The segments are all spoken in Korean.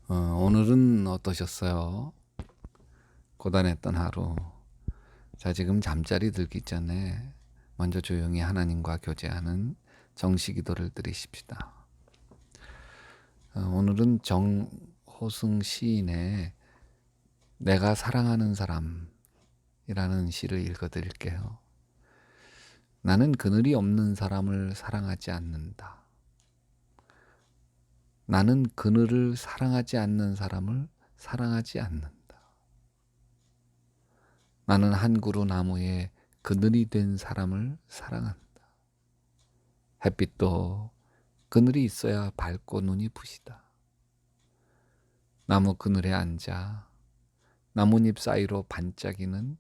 오늘은 어떠셨어요? 고단했던 하루. 자, 지금 잠자리 들기 전에 먼저 조용히 하나님과 교제하는 정시 기도를 드리십시다. 오늘은 정호승 시인의 내가 사랑하는 사람이라는 시를 읽어 드릴게요. 나는 그늘이 없는 사람을 사랑하지 않는다. 나는 그늘을 사랑하지 않는 사람을 사랑하지 않는다. 나는 한 그루 나무에 그늘이 된 사람을 사랑한다. 햇빛도 그늘이 있어야 밝고 눈이 부시다. 나무 그늘에 앉아 나뭇잎 사이로 반짝이는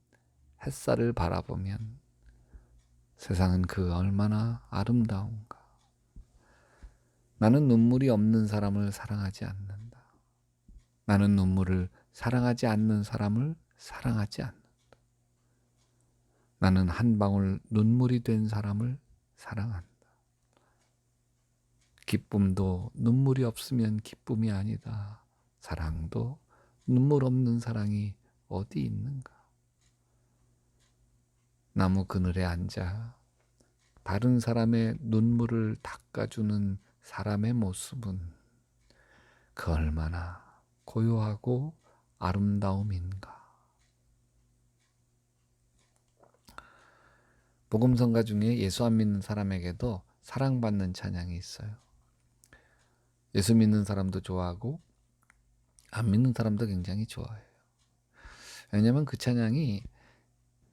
햇살을 바라보면 세상은 그 얼마나 아름다운가. 나는 눈물이 없는 사람을 사랑하지 않는다. 나는 눈물을 사랑하지 않는 사람을 사랑하지 않는다. 나는 한 방울 눈물이 된 사람을 사랑한다. 기쁨도 눈물이 없으면 기쁨이 아니다. 사랑도 눈물 없는 사랑이 어디 있는가. 나무 그늘에 앉아 다른 사람의 눈물을 닦아주는 사람의 모습은 그 얼마나 고요하고 아름다움인가. 복음성가 중에 예수 안 믿는 사람에게도 사랑받는 찬양이 있어요. 예수 믿는 사람도 좋아하고 안 믿는 사람도 굉장히 좋아해요. 왜냐하면 그 찬양이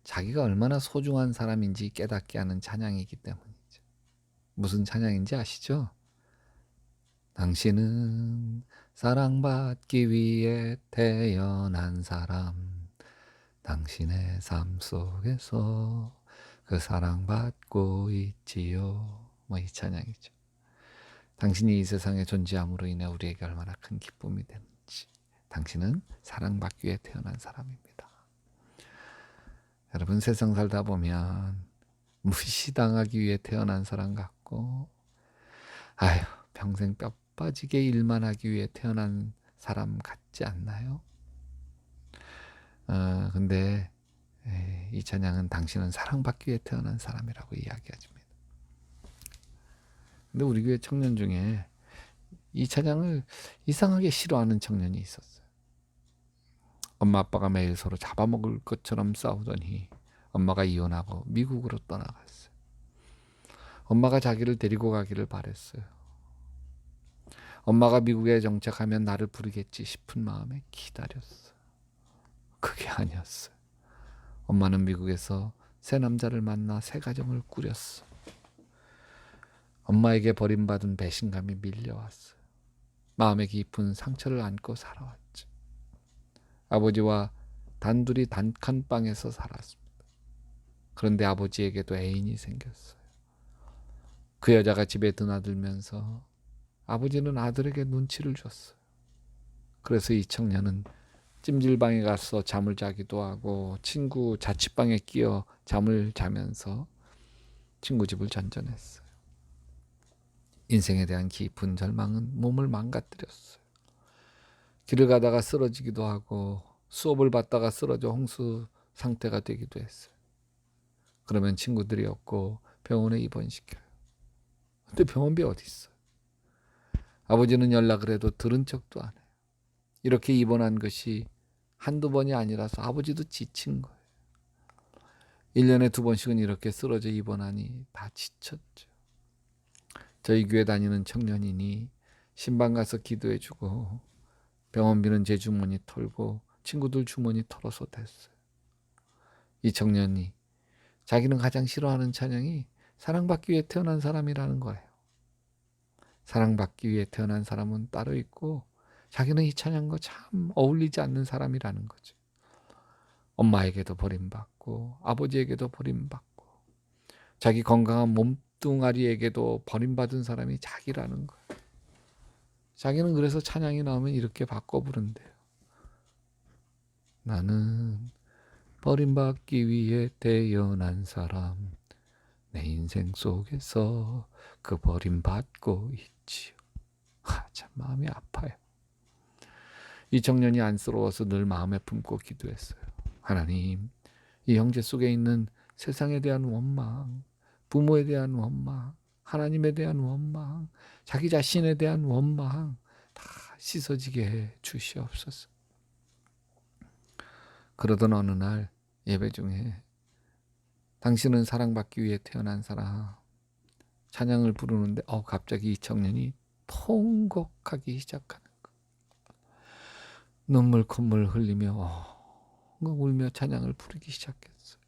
자기가 얼마나 소중한 사람인지 깨닫게 하는 찬양이기 때문이죠. 무슨 찬양인지 아시죠? 당신은 사랑받기 위해 태어난 사람, 당신의 삶 속에서 그 사랑받고 있지요. 이 찬양이죠. 당신이 이 세상에 존재함으로 인해 우리에게 얼마나 큰 기쁨이 되는지. 당신은 사랑받기 위해 태어난 사람입니다. 여러분, 세상 살다 보면 무시당하기 위해 태어난 사람 같고, 아휴, 평생 뼈 빠지게 일만 하기 위해 태어난 사람 같지 않나요? 근데 이 찬양은 당신은 사랑받기 위해 태어난 사람이라고 이야기해줍니다. 근데 우리 교회 청년 중에 이 찬양을 이상하게 싫어하는 청년이 있었어요. 엄마 아빠가 매일 서로 잡아먹을 것처럼 싸우더니 엄마가 이혼하고 미국으로 떠나갔어요. 엄마가 자기를 데리고 가기를 바랬어요. 엄마가 미국에 정착하면 나를 부르겠지 싶은 마음에 기다렸어요. 그게 아니었어요. 엄마는 미국에서 새 남자를 만나 새 가정을 꾸렸어. 엄마에게 버림받은 배신감이 밀려왔어요. 마음의 깊은 상처를 안고 살아왔죠. 아버지와 단둘이 단칸방에서 살았습니다. 그런데 아버지에게도 애인이 생겼어요. 그 여자가 집에 드나들면서 아버지는 아들에게 눈치를 줬어요. 그래서 이 청년은 찜질방에 가서 잠을 자기도 하고 친구 자취방에 끼어 잠을 자면서 친구 집을 전전했어요. 인생에 대한 깊은 절망은 몸을 망가뜨렸어요. 길을 가다가 쓰러지기도 하고 수업을 받다가 쓰러져 홍수 상태가 되기도 했어요. 그러면 친구들이 없고 병원에 입원시켜요. 근데 병원비 어디 있어요? 아버지는 연락을 해도 들은 척도 안 해요. 이렇게 입원한 것이 한두 번이 아니라서 아버지도 지친 거예요. 1년에 2번씩은 이렇게 쓰러져 입원하니 다 지쳤죠. 저희 교회 다니는 청년이니 신방 가서 기도해주고 병원비는 제 주머니 털고 친구들 주머니 털어서 됐어요. 이 청년이 자기는 가장 싫어하는 찬양이 사랑받기 위해 태어난 사람이라는 거예요. 사랑받기 위해 태어난 사람은 따로 있고 자기는 이 찬양과 참 어울리지 않는 사람이라는 거죠. 엄마에게도 버림받고 아버지에게도 버림받고 자기 건강한 몸뚱아리에게도 버림받은 사람이 자기라는 거예요. 자기는 그래서 찬양이 나오면 이렇게 바꿔 부른대요. 나는 버림받기 위해 태어난 사람, 내 인생 속에서 그 버림받고 있지요. 참 마음이 아파요. 이 청년이 안쓰러워서 늘 마음에 품고 기도했어요. 하나님, 이 형제 속에 있는 세상에 대한 원망, 부모에 대한 원망, 하나님에 대한 원망, 자기 자신에 대한 원망 다 씻어지게 해 주시옵소서. 그러던 어느 날 예배 중에 당신은 사랑받기 위해 태어난 사람, 찬양을 부르는데 갑자기 이 청년이 통곡하기 시작하는 거예요. 눈물 콧물 흘리며 울며 찬양을 부르기 시작했어요.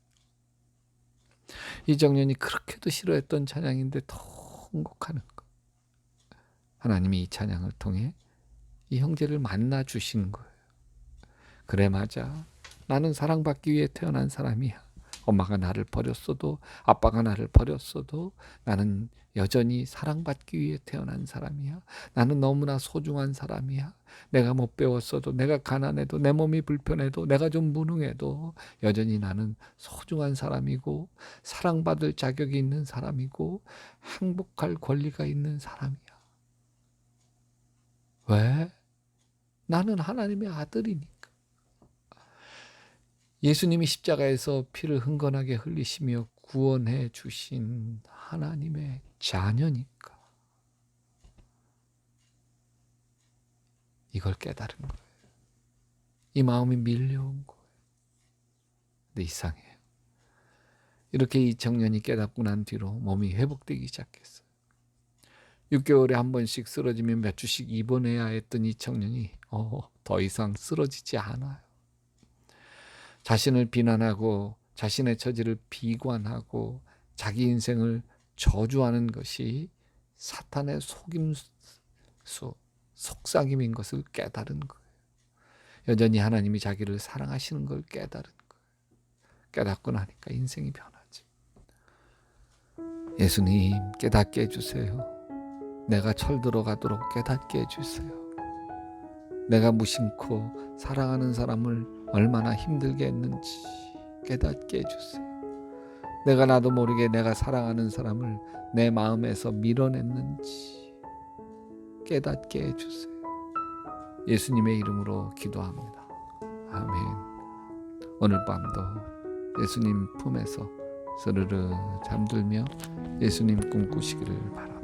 이 청년이 그렇게도 싫어했던 찬양인데 통곡하는 거예요. 하나님이 이 찬양을 통해 이 형제를 만나 주신 거예요. 그래, 맞아. 나는 사랑받기 위해 태어난 사람이야. 엄마가 나를 버렸어도, 아빠가 나를 버렸어도 나는 여전히 사랑받기 위해 태어난 사람이야. 나는 너무나 소중한 사람이야. 내가 못 배웠어도, 내가 가난해도, 내 몸이 불편해도, 내가 좀 무능해도 여전히 나는 소중한 사람이고 사랑받을 자격이 있는 사람이고 행복할 권리가 있는 사람이야. 왜? 나는 하나님의 아들이니까. 예수님이 십자가에서 피를 흥건하게 흘리시며 구원해 주신 하나님의 자녀니까. 이걸 깨달은 거예요. 이 마음이 밀려온 거예요. 근데 이상해요. 이렇게 이 청년이 깨닫고 난 뒤로 몸이 회복되기 시작했어요. 6개월에 한 번씩 쓰러지면 몇 주씩 입원해야 했던 이 청년이 더 이상 쓰러지지 않아요. 자신을 비난하고 자신의 처지를 비관하고 자기 인생을 저주하는 것이 사탄의 속임수, 속삭임인 것을 깨달은 거예요. 여전히 하나님이 자기를 사랑하시는 걸 깨달은 거예요. 깨닫고 나니까 인생이 변하지. 예수님, 깨닫게 해주세요. 내가 철들어가도록 깨닫게 해주세요. 내가 무심코 사랑하는 사람을 얼마나 힘들게 했는지 깨닫게 해주세요. 내가 나도 모르게 내가 사랑하는 사람을 내 마음에서 밀어냈는지 깨닫게 해주세요. 예수님의 이름으로 기도합니다. 아멘. 오늘 밤도 예수님 품에서 스르르 잠들며 예수님 꿈꾸시기를 바랍니다.